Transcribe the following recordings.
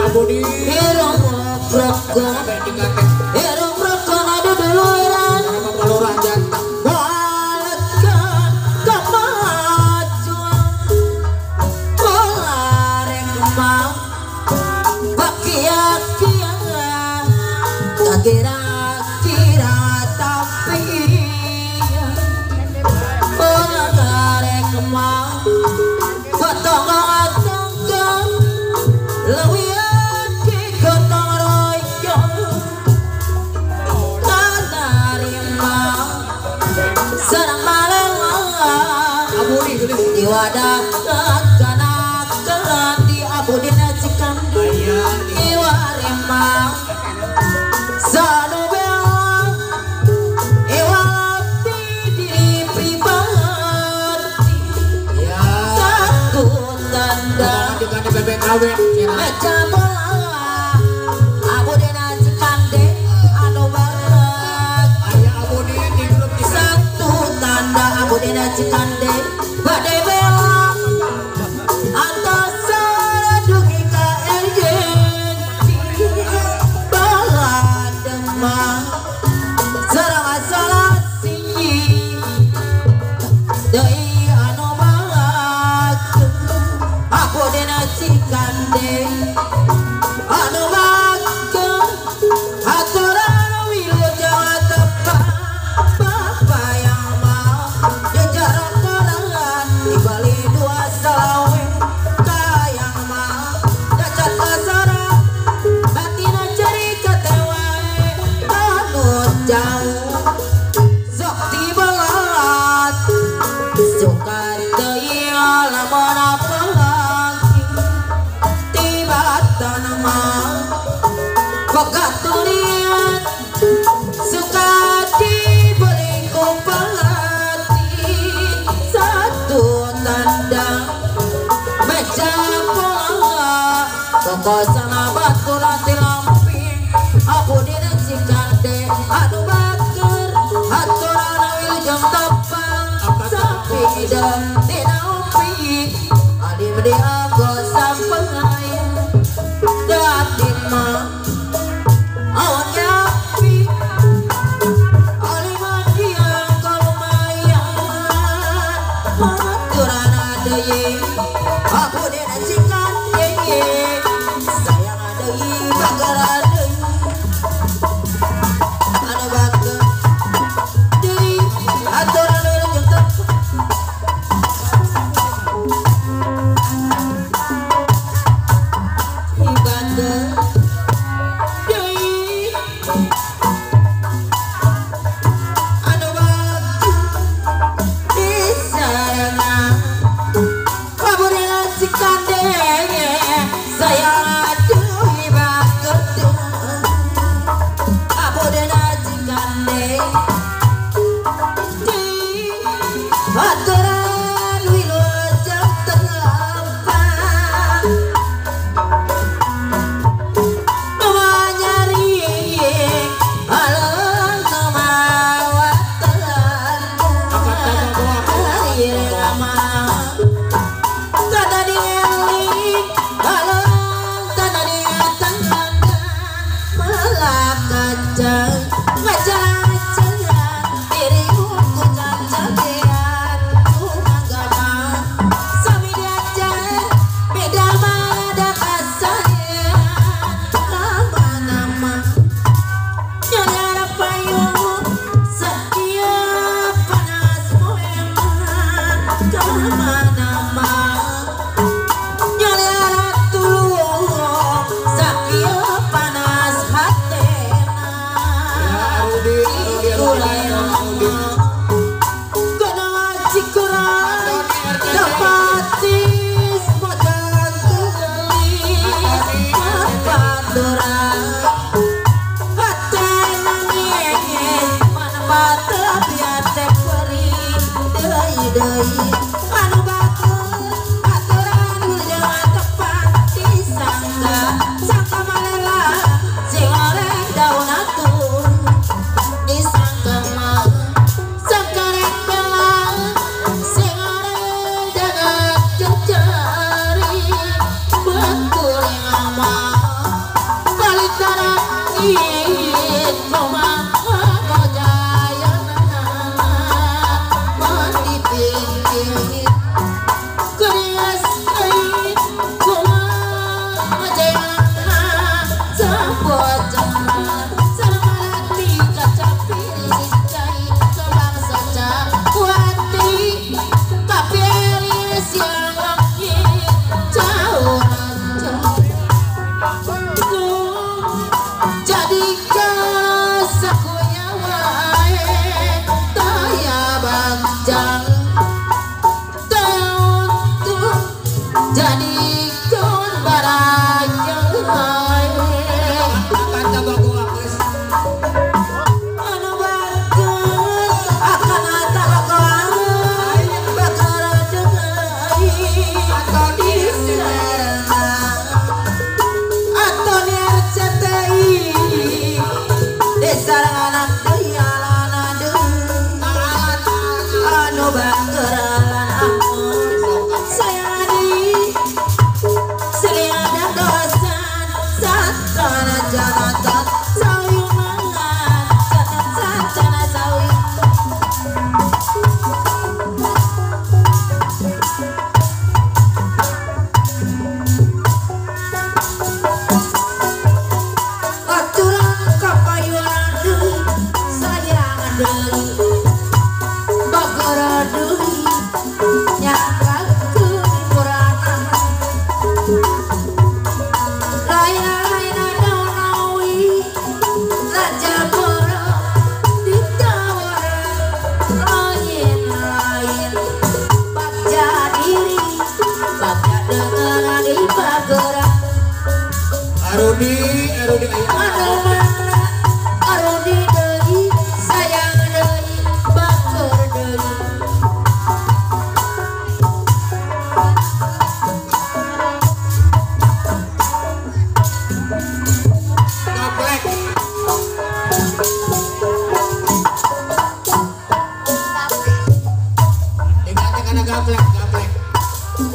Budi irung proko irung proko adu duluran pelurah jantan baletkan kemajuan polareng kemang bakia-kia tak kira-kira tapi polareng kemang gotong-gotong lewian ki gotong royong kanarima sarang malang di wadah kanak-kanak di abudina cikam di warima sanu belang iwalati diri pribadi satu tanda bebek kawin meja bola abudina cikande anu banget ayah Budi di grup satu tanda abudina cikande badai belang atas dugi ka erjen bala demang sarang asalah sinyi dei anu banget abudina cikande anu banget aturan wilujeng tepat bapak yang mau jejar kolangan dibali dua salawe kayang mah dacat kasara batina ceri ketewae anut jauh sok dibelat sukan deui lamun apalagi tiba tanamah boga tulian suka dibeli ku pelatih satu tanda meja pola pokok sana batu rati lamping abudina cikande anu baker aturan wilujeng tepang sapi dan tina upi adi bedi agos sampengai datin mah awan nyapi aliman diang kalumayan aturan adei abudina cikande sayang adei bager adei anu bager deui aturan wilujeng tepang ibadah deui anu bager disayangan abudina cikande sayang aduh bager abudina cikande deui aturan wilujeng tepang nyari alang kemawatan irama kada dieling alang kada ditangan malah kacang ngajang-ngajangan diri ku cacakean ku manggama sami diajar beda mada kasayan nama-nama nyadar payung setiap panas moeman kemana-mana nyadar tulung setiap panas hatena kena cikuran dapatis modal tulis paturan hati nangis manfaat biar teperi deui anu batur aturan wilujeng tepat disangga sangka malela sing orek daun atur disangga mah sakarek belang sing orek dagat jejari betul yang amal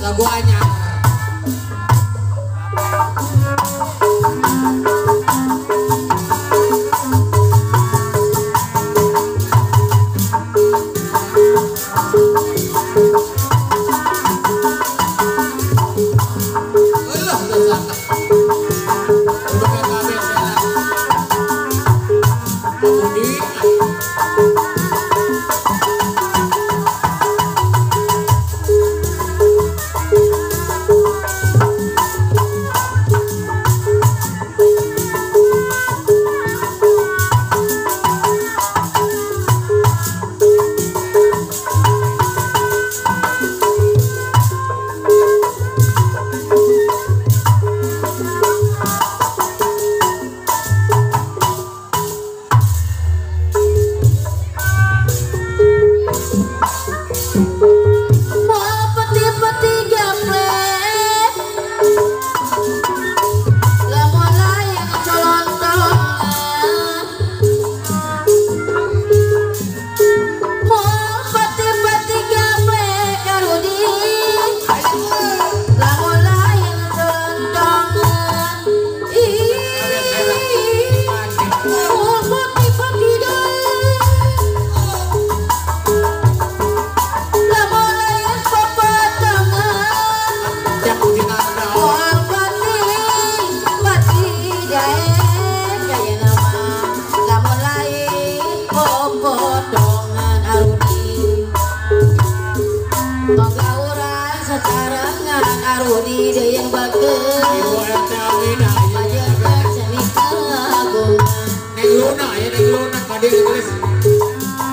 Lagu anyar.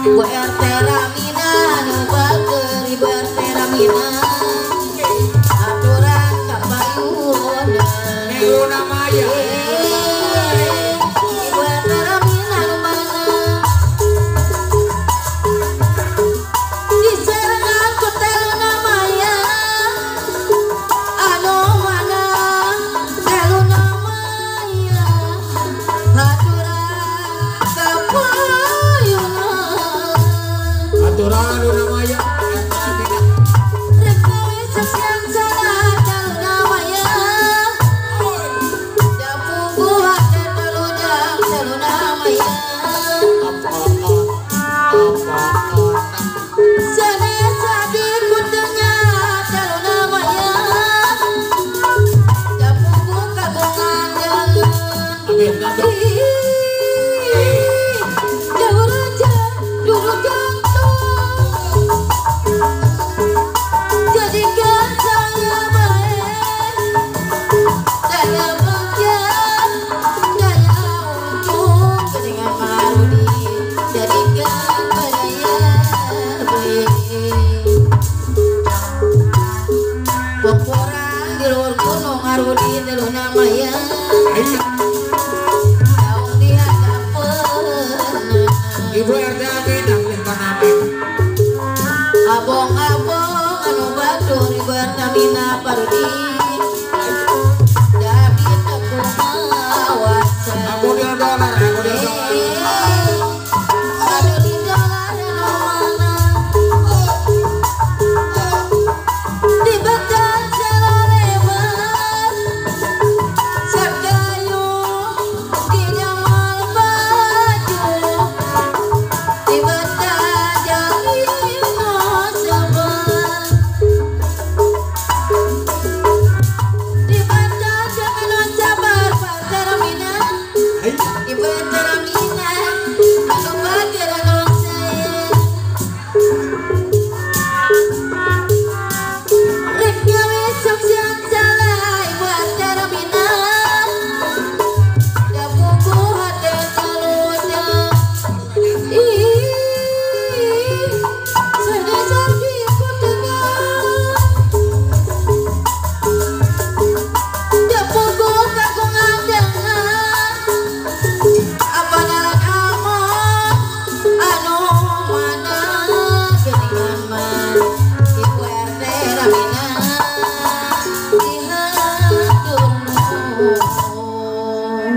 Ibu RT Ramina nu bager Ibu RT Ramina aturan kapayuna Neng Luna Maya. Ibu RT Ramina nu mana diserengan ku teh Luna Maya anu mana teh Luna Maya aturan kapayuna Aturan Luna Maya. Luna Maya Ayo.